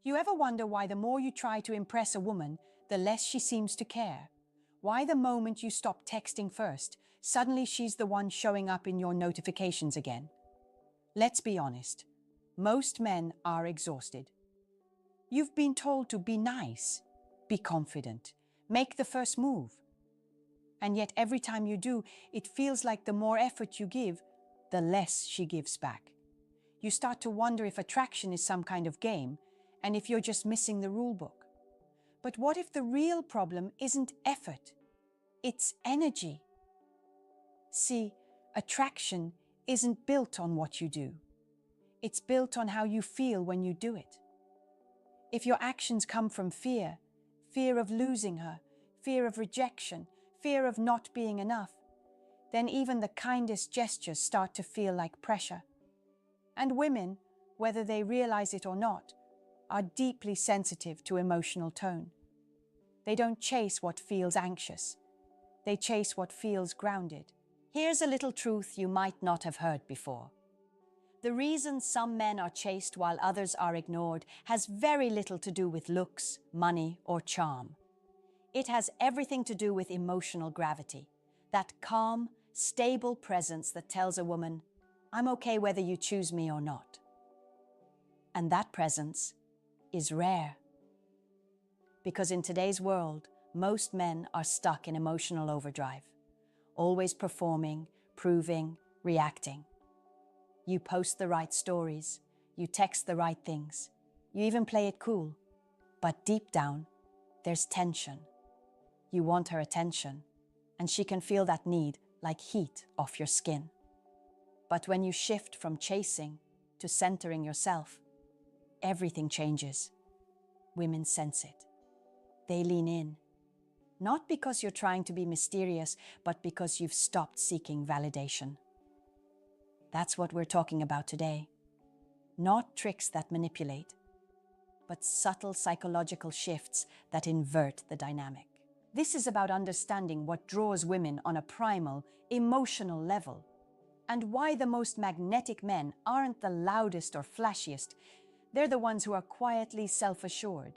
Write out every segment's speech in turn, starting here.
You ever wonder why the more you try to impress a woman, the less she seems to care? Why the moment you stop texting first, suddenly she's the one showing up in your notifications again? Let's be honest. Most men are exhausted. You've been told to be nice, be confident, make the first move. And yet every time you do, it feels like the more effort you give, the less she gives back. You start to wonder if attraction is some kind of game, and if you're just missing the rule book. But what if the real problem isn't effort? It's energy. See, attraction isn't built on what you do. It's built on how you feel when you do it. If your actions come from fear, fear of losing her, fear of rejection, fear of not being enough, then even the kindest gestures start to feel like pressure. And women, whether they realize it or not, are deeply sensitive to emotional tone. They don't chase what feels anxious. They chase what feels grounded. Here's a little truth you might not have heard before. The reason some men are chased while others are ignored has very little to do with looks, money, or charm. It has everything to do with emotional gravity, that calm, stable presence that tells a woman, "I'm okay whether you choose me or not." And that presence is rare. Because in today's world, most men are stuck in emotional overdrive, always performing, proving, reacting. You post the right stories, you text the right things, you even play it cool. But deep down, there's tension. You want her attention, and she can feel that need like heat off your skin. But when you shift from chasing to centering yourself, everything changes. Women sense it. They lean in. Not because you're trying to be mysterious, but because you've stopped seeking validation. That's what we're talking about today. Not tricks that manipulate, but subtle psychological shifts that invert the dynamic. This is about understanding what draws women on a primal, emotional level, and why the most magnetic men aren't the loudest or flashiest. They're the ones who are quietly self-assured.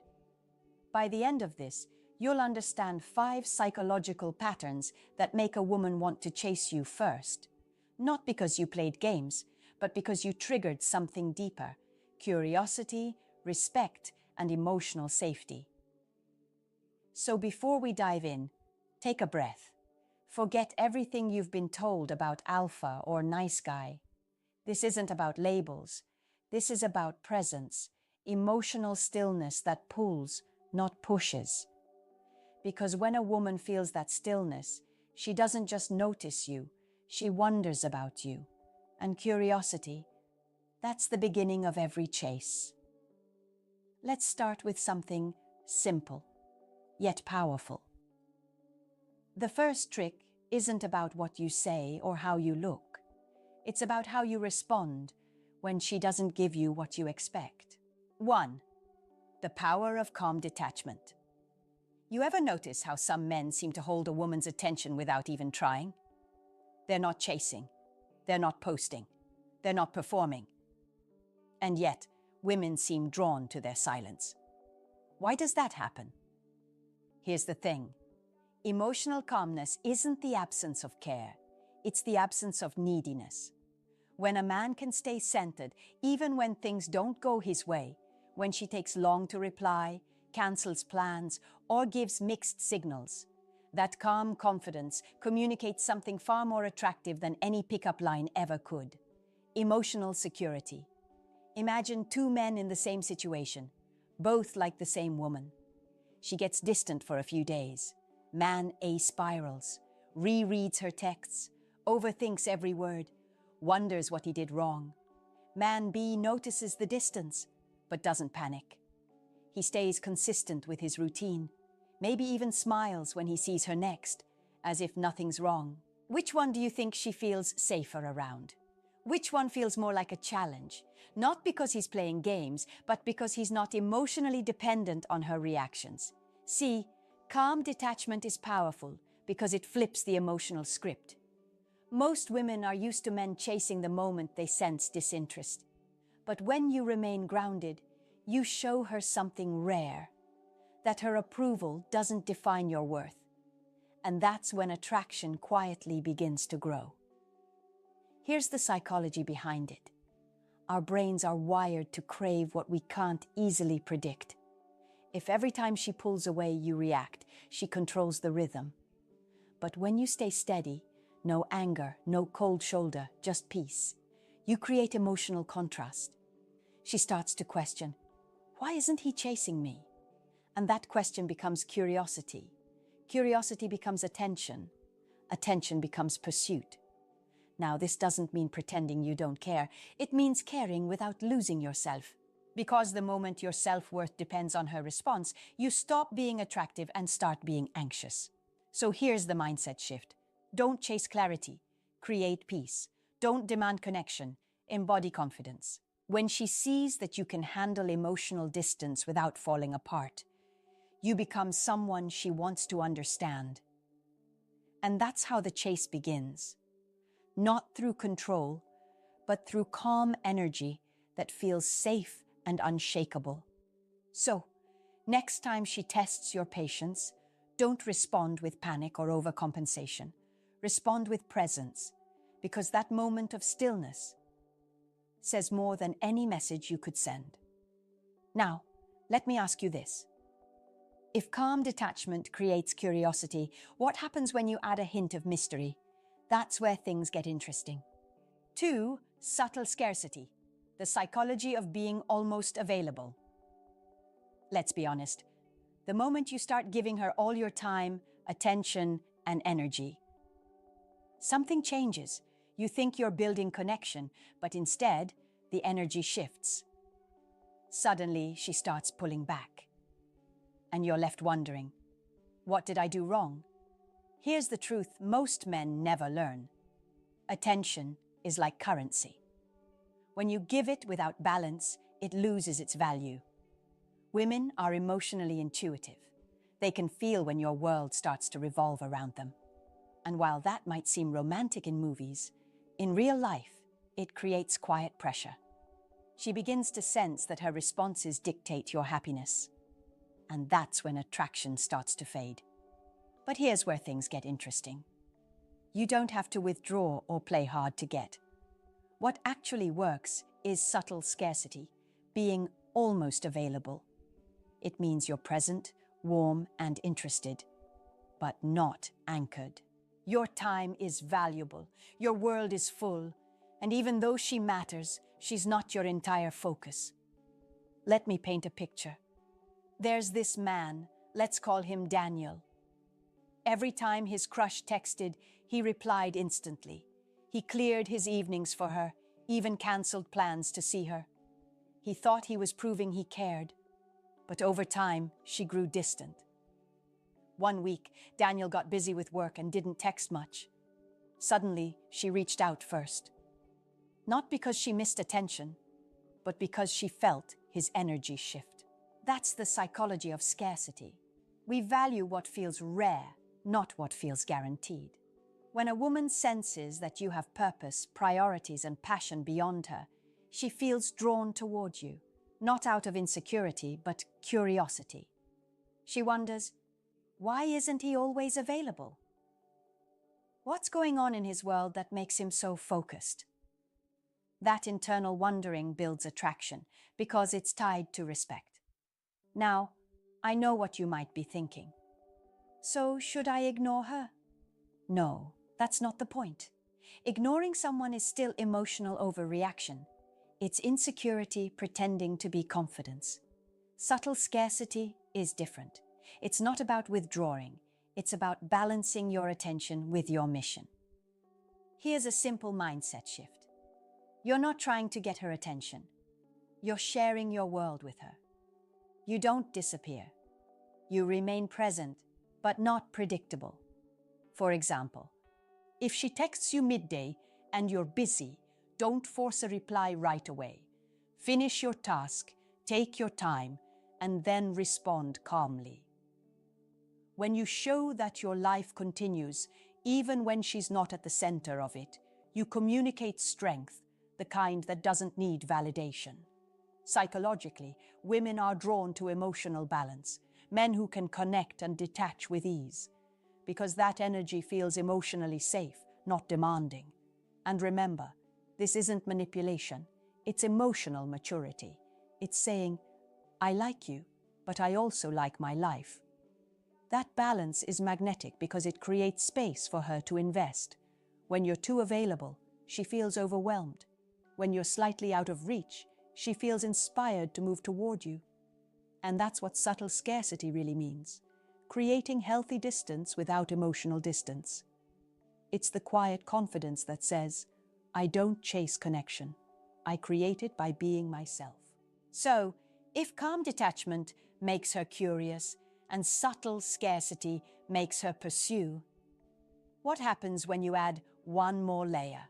By the end of this, you'll understand 5 psychological patterns that make a woman want to chase you first. Not because you played games, but because you triggered something deeper: curiosity, respect, and emotional safety. So before we dive in, take a breath. Forget everything you've been told about alpha or nice guy. This isn't about labels. This is about presence, emotional stillness that pulls, not pushes. Because when a woman feels that stillness, she doesn't just notice you, she wonders about you. And curiosity, that's the beginning of every chase. Let's start with something simple, yet powerful. The first trick isn't about what you say or how you look. It's about how you respond when she doesn't give you what you expect. 1. The power of calm detachment. You ever notice how some men seem to hold a woman's attention without even trying? They're not chasing. They're not posting. They're not performing. And yet, women seem drawn to their silence. Why does that happen? Here's the thing. Emotional calmness isn't the absence of care. It's the absence of neediness. When a man can stay centered, even when things don't go his way, when she takes long to reply, cancels plans, or gives mixed signals, that calm confidence communicates something far more attractive than any pickup line ever could: emotional security. Imagine 2 men in the same situation, both like the same woman. She gets distant for a few days. Man A spirals, rereads her texts, overthinks every word, wonders what he did wrong. Man B notices the distance, but doesn't panic. He stays consistent with his routine, maybe even smiles when he sees her next, as if nothing's wrong. Which one do you think she feels safer around? Which one feels more like a challenge? Not because he's playing games, but because he's not emotionally dependent on her reactions. See, calm detachment is powerful because it flips the emotional script. Most women are used to men chasing the moment they sense disinterest. But when you remain grounded, You show her something rare, that her approval doesn't define your worth. And that's when attraction quietly begins to grow. Here's the psychology behind it. Our brains are wired to crave what we can't easily predict. If every time she pulls away you react, she controls the rhythm. But when you stay steady, no anger, no cold shoulder, just peace, you create emotional contrast. She starts to question, why isn't he chasing me? And that question becomes curiosity. Curiosity becomes attention. Attention becomes pursuit. Now, this doesn't mean pretending you don't care. It means caring without losing yourself. Because the moment your self-worth depends on her response, you stop being attractive and start being anxious. So here's the mindset shift. Don't chase clarity. Create peace. Don't demand connection. Embody confidence. When she sees that you can handle emotional distance without falling apart, you become someone she wants to understand. And that's how the chase begins. Not through control, but through calm energy that feels safe and unshakable. So, next time she tests your patience, don't respond with panic or overcompensation. Respond with presence, because that moment of stillness says more than any message you could send. Now, let me ask you this. If calm detachment creates curiosity, what happens when you add a hint of mystery? That's where things get interesting. 2. Subtle scarcity. The psychology of being almost available. Let's be honest. The moment you start giving her all your time, attention, and energy, something changes. You think you're building connection, but instead, the energy shifts. Suddenly, she starts pulling back. And you're left wondering, what did I do wrong? Here's the truth most men never learn. Attention is like currency. When you give it without balance, it loses its value. Women are emotionally intuitive. They can feel when your world starts to revolve around them. And while that might seem romantic in movies, in real life, it creates quiet pressure. She begins to sense that her responses dictate your happiness. And that's when attraction starts to fade. But here's where things get interesting. You don't have to withdraw or play hard to get. What actually works is subtle scarcity, being almost available. It means you're present, warm, and interested, but not anchored. Your time is valuable, your world is full, and even though she matters, she's not your entire focus. Let me paint a picture. There's this man, let's call him Daniel. Every time his crush texted, he replied instantly. He cleared his evenings for her, even cancelled plans to see her. He thought he was proving he cared, but over time, she grew distant. One week, Daniel got busy with work and didn't text much. Suddenly, she reached out first. Not because she missed attention, but because she felt his energy shift. That's the psychology of scarcity. We value what feels rare, not what feels guaranteed. When a woman senses that you have purpose, priorities, and passion beyond her, she feels drawn toward you, not out of insecurity, but curiosity. She wonders, why isn't he always available? What's going on in his world that makes him so focused? That internal wondering builds attraction because it's tied to respect. Now, I know what you might be thinking. So, should I ignore her? No, that's not the point. Ignoring someone is still emotional overreaction. It's insecurity pretending to be confidence. Subtle scarcity is different. It's not about withdrawing. It's about balancing your attention with your mission. Here's a simple mindset shift. You're not trying to get her attention. You're sharing your world with her. You don't disappear. You remain present, but not predictable. For example, if she texts you midday and you're busy, don't force a reply right away. Finish your task, take your time, and then respond calmly. When you show that your life continues, even when she's not at the center of it, you communicate strength, the kind that doesn't need validation. Psychologically, women are drawn to emotional balance, men who can connect and detach with ease, because that energy feels emotionally safe, not demanding. And remember, this isn't manipulation, it's emotional maturity. It's saying, I like you, but I also like my life. That balance is magnetic because it creates space for her to invest. When you're too available, she feels overwhelmed. When you're slightly out of reach, she feels inspired to move toward you. And that's what subtle scarcity really means, creating healthy distance without emotional distance. It's the quiet confidence that says, I don't chase connection. I create it by being myself. So, if calm detachment makes her curious and subtle scarcity makes her pursue, what happens when you add one more layer?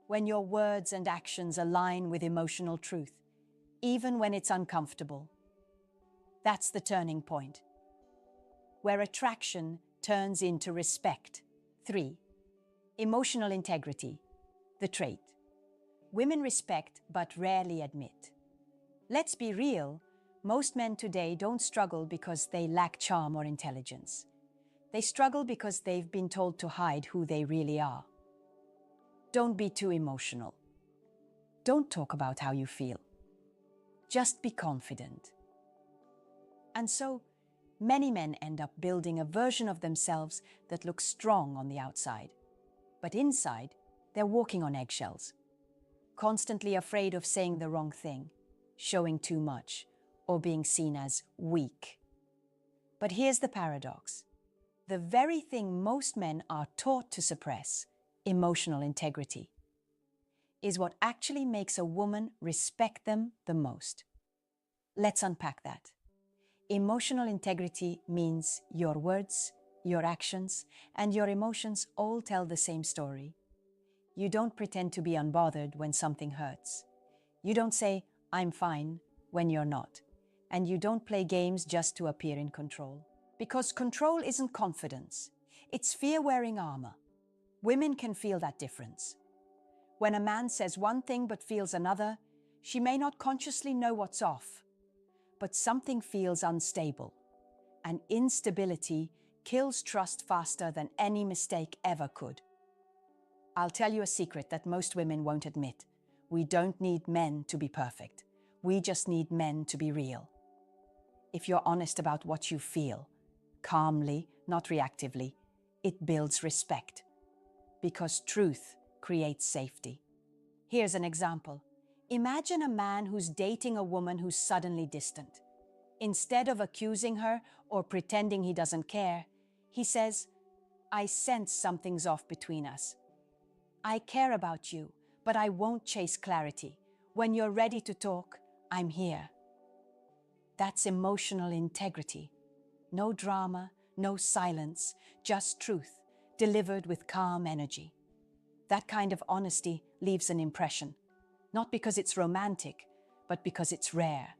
When your words and actions align with emotional truth, even when it's uncomfortable. That's the turning point, where attraction turns into respect. 3. Emotional integrity, the trait women respect but rarely admit. Let's be real, most men today don't struggle because they lack charm or intelligence. They struggle because they've been told to hide who they really are. Don't be too emotional. Don't talk about how you feel. Just be confident. And so, many men end up building a version of themselves that looks strong on the outside. But inside, they're walking on eggshells, constantly afraid of saying the wrong thing, showing too much, or being seen as weak. But here's the paradox. The very thing most men are taught to suppress, emotional integrity, is what actually makes a woman respect them the most. Let's unpack that. Emotional integrity means your words, your actions, and your emotions all tell the same story. You don't pretend to be unbothered when something hurts. You don't say, I'm fine, when you're not. And you don't play games just to appear in control. Because control isn't confidence. It's fear wearing armor. Women can feel that difference. When a man says one thing but feels another, she may not consciously know what's off. But something feels unstable. And instability kills trust faster than any mistake ever could. I'll tell you a secret that most women won't admit. We don't need men to be perfect. We just need men to be real. If you're honest about what you feel, calmly, not reactively, it builds respect. Because truth creates safety. Here's an example. Imagine a man who's dating a woman who's suddenly distant. Instead of accusing her or pretending he doesn't care, he says, I sense something's off between us. I care about you, but I won't chase clarity. When you're ready to talk, I'm here. That's emotional integrity. No drama, no silence, just truth, delivered with calm energy. That kind of honesty leaves an impression, not because it's romantic, but because it's rare.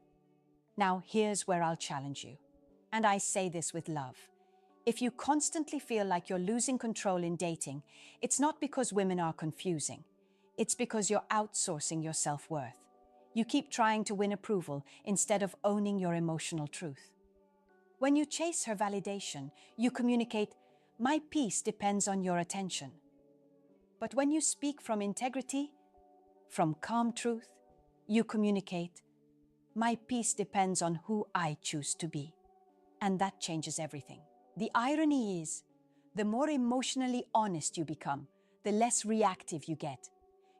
Now, here's where I'll challenge you. And I say this with love. If you constantly feel like you're losing control in dating, it's not because women are confusing. It's because you're outsourcing your self-worth. You keep trying to win approval instead of owning your emotional truth. When you chase her validation, you communicate, my peace depends on your attention. But when you speak from integrity, from calm truth, you communicate, my peace depends on who I choose to be. And that changes everything. The irony is, the more emotionally honest you become, the less reactive you get.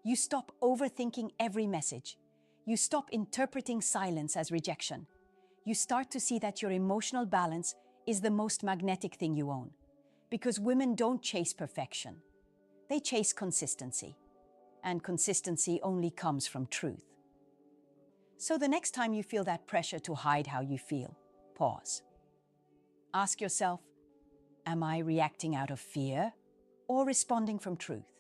You stop overthinking every message. You stop interpreting silence as rejection. You start to see that your emotional balance is the most magnetic thing you own. Because women don't chase perfection. They chase consistency. And consistency only comes from truth. So the next time you feel that pressure to hide how you feel, pause. Ask yourself, am I reacting out of fear or responding from truth?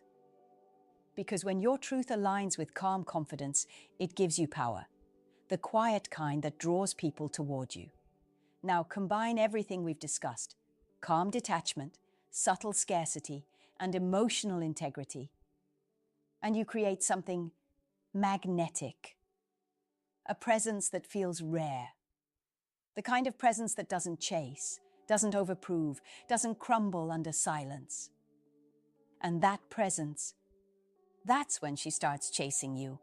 Because when your truth aligns with calm confidence, it gives you power, the quiet kind that draws people toward you. Now combine everything we've discussed, calm detachment, subtle scarcity, and emotional integrity, and you create something magnetic. A presence that feels rare. The kind of presence that doesn't chase, doesn't overprove, doesn't crumble under silence. And that presence, that's when she starts chasing you.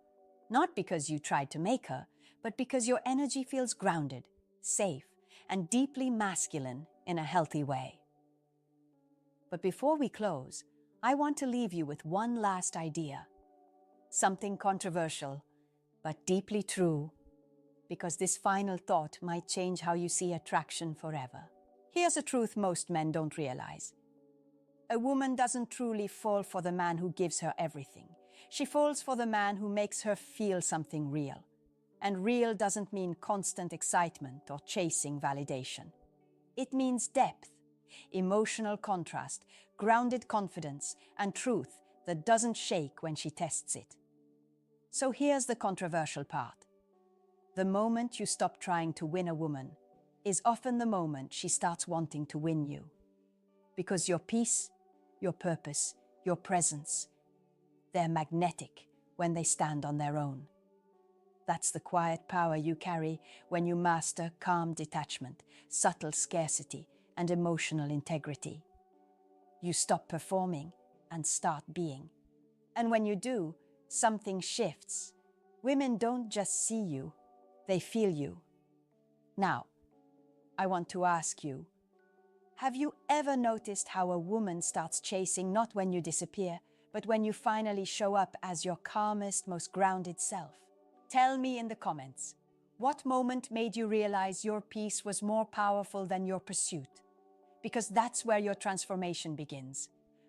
Not because you tried to make her, but because your energy feels grounded, safe, and deeply masculine in a healthy way. But before we close, I want to leave you with one last idea. Something controversial, but deeply true, because this final thought might change how you see attraction forever. Here's a truth most men don't realize. A woman doesn't truly fall for the man who gives her everything. She falls for the man who makes her feel something real. And real doesn't mean constant excitement or chasing validation. It means depth, emotional contrast, grounded confidence, and truth that doesn't shake when she tests it. So here's the controversial part. The moment you stop trying to win a woman is often the moment she starts wanting to win you. Because your peace, your purpose, your presence, they're magnetic when they stand on their own. That's the quiet power you carry when you master calm detachment, subtle scarcity, and emotional integrity. You stop performing and start being. And when you do, something shifts. Women don't just see you, they feel you. Now, I want to ask you, have you ever noticed how a woman starts chasing not when you disappear, but when you finally show up as your calmest, most grounded self? Tell me in the comments, what moment made you realize your peace was more powerful than your pursuit? Because that's where your transformation begins.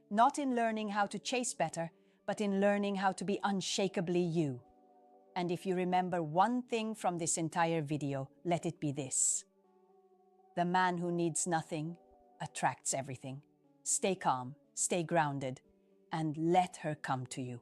Not in learning how to chase better, but in learning how to be unshakably you. And if you remember one thing from this entire video, let it be this. The man who needs nothing attracts everything. Stay calm, stay grounded, and let her come to you.